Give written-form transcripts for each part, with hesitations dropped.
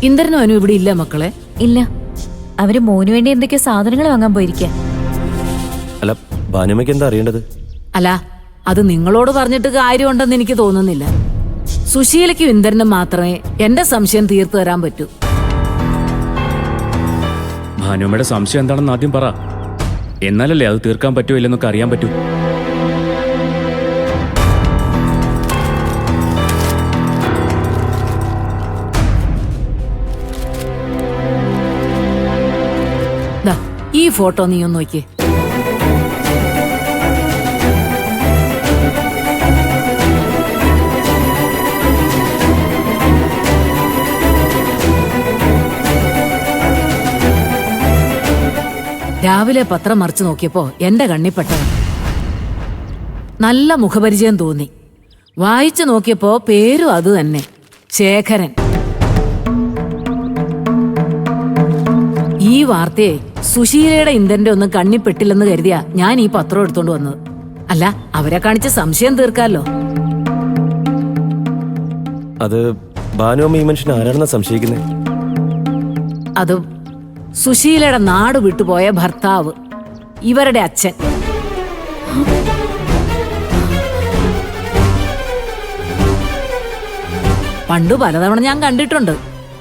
ഇന്ദ്രനും അനു ഇവിടെ ഇല്ല മക്കളെ? ഇല്ല, അവര് മോനു വേണ്ടി എന്തൊക്കെയോ സാധനങ്ങൾ വാങ്ങാൻ പോയിരിക്കുക. അല്ല, ഭാനുമയ്ക്ക് എന്താ അറിയേണ്ടത്? അല്ല, അത് നിങ്ങളോട് പറഞ്ഞിട്ട് കാര്യമുണ്ടെന്ന് എനിക്ക് തോന്നുന്നില്ല. സുശീലയ്ക്കും ഇന്ദ്രനും മാത്രമേ എന്റെ സംശയം തീർത്തു തരാൻ പറ്റൂ. ഭാനുമ്മയുടെ സംശയം എന്താണെന്ന് ആദ്യം പറ. എന്നാലല്ലേ അത് തീർക്കാൻ പറ്റുമോ ഇല്ലെന്നൊക്കെ അറിയാൻ പറ്റൂ. ഈ ഫോട്ടോ നീ ഒന്ന് നോക്കിയേ. രാവിലെ പത്രം മറിച്ചു നോക്കിയപ്പോ എന്റെ കണ്ണിപ്പെട്ടതാണ്. നല്ല മുഖപരിചയം തോന്നി. വായിച്ചു നോക്കിയപ്പോ പേരും അത് തന്നെ, ശേഖരൻ. ഈ വാർത്തയെ സുശീലയുടെ ഇന്ദ്രന്റെ ഒന്നും കണ്ണിപ്പെട്ടില്ലെന്ന് കരുതിയാ ഞാൻ ഈ പത്രം എടുത്തോണ്ട് വന്നത്. അല്ല, അവരെ കാണിച്ച് സംശയം തീർക്കാലോ. അത് ഭാനുമ്മ ഈ മനുഷ്യൻ ആരാണെന്നാ സംശയിക്കുന്നത്? അത് സുശീലയുടെ നാട് വിട്ടുപോയ ഭർത്താവ്, ഇവരുടെ അച്ഛൻ. പണ്ട് പലതവണ ഞാൻ കണ്ടിട്ടുണ്ട്.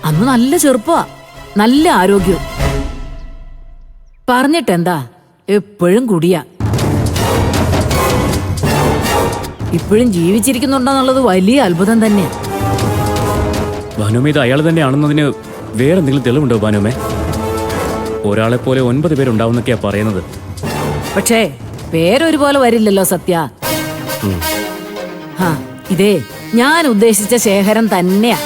അന്ന് നല്ല ചെറുപ്പമാ, നല്ല ആരോഗ്യവും. പറഞ്ഞിട്ടെന്താ, എപ്പോഴും കുടിയാ. ഇപ്പോഴും ജീവിച്ചിരിക്കുന്നുണ്ടെന്നുള്ളത് വലിയ അത്ഭുതം തന്നെയാ. ഭാനുമ ഇത് അയാൾ തന്നെയാണെന്നതിന് വേറെന്തെങ്കിലും തെളിവുണ്ടോ ഭാനുമേ? ഒരാളെ പോലെ 9 പേരുണ്ടാവുന്നൊക്കെയാ പറയുന്നത്. പക്ഷേ പേരൊരുപോലെ വരില്ലല്ലോ സത്യ. ഇതേ ഞാൻ ഉദ്ദേശിച്ച ശേഖരൻ തന്നെയാ.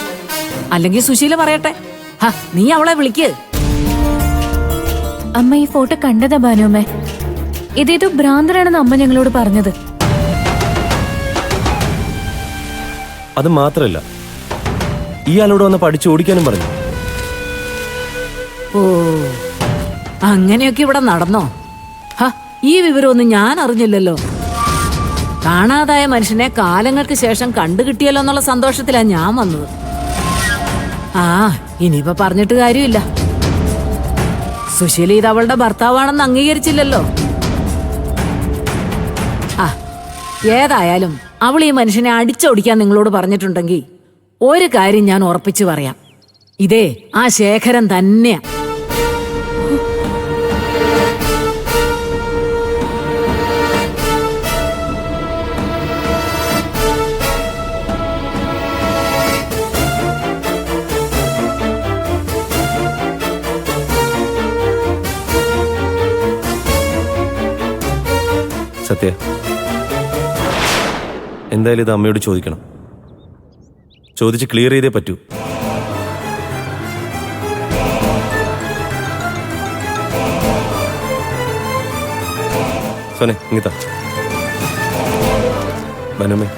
അല്ലെങ്കിൽ സുശീല പറയട്ടെ. നീ അവളെ വിളിക്ക്. അമ്മ ഈ ഫോട്ടോ കണ്ടതാ ഭാനുമ്മേ. ഇതേതോ ഭ്രാന്തരാണെന്ന് അമ്മ ഞങ്ങളോട് പറഞ്ഞത്. അത് മാത്രല്ല, ഇയാളോട് വന്ന് പഠിച്ചു ഓടിക്കാനും പറഞ്ഞു. ഓ, അങ്ങനെയൊക്കെ ഇവിടെ നടന്നോ? ഈ വിവരമൊന്നും ഞാൻ അറിഞ്ഞില്ലല്ലോ. കാണാതായ മനുഷ്യനെ കാലങ്ങൾക്ക് ശേഷം കണ്ടുകിട്ടിയല്ലോ എന്നുള്ള സന്തോഷത്തിലാണ് ഞാൻ വന്നത്. ഇനിയിപ്പോ പറഞ്ഞിട്ട് കാര്യമില്ല. സുശീല ഇത് അവളുടെ ഭർത്താവാണെന്ന് അംഗീകരിച്ചില്ലല്ലോ. ഏതായാലും അവൾ ഈ മനുഷ്യനെ അടിച്ചോടിക്കാൻ നിങ്ങളോട് പറഞ്ഞിട്ടുണ്ടെങ്കിൽ ഒരു കാര്യം ഞാൻ ഉറപ്പിച്ചു പറയാം. ഇതേ ആ ശേഖരൻ തന്നെയാ. സത്യ, എന്തായാലും ഇത് അമ്മയോട് ചോദിക്കണം. ചോദിച്ച് ക്ലിയർ ചെയ്തേ പറ്റൂ. സോനെ, ഇങ്ങിതാ. ഭാനുമേ,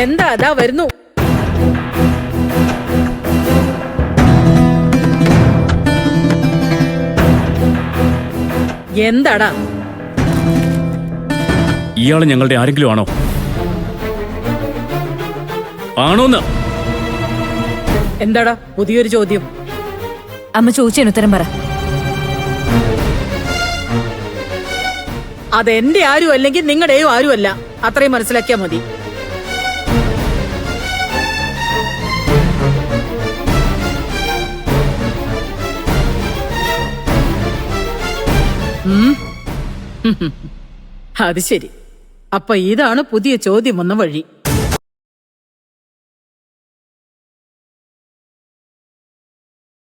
എന്താ അതാ വരുന്നു. എന്താടാ? ഇയാള് ഞങ്ങളുടെ ആരെങ്കിലും ആണോ? ആണോന്ന്? എന്താടാ പുതിയൊരു ചോദ്യം? അമ്മ ചോദിച്ചതിന് ഉത്തരം പറ. അതെന്റെ ആരും അല്ലെങ്കിൽ നിങ്ങളുടെയോ ആരുമല്ല. അത്രയും മനസ്സിലാക്കിയാ മതി. അത് ശരി, അപ്പൊ ഇതാണ് പുതിയ ചോദ്യം വന്ന വഴി.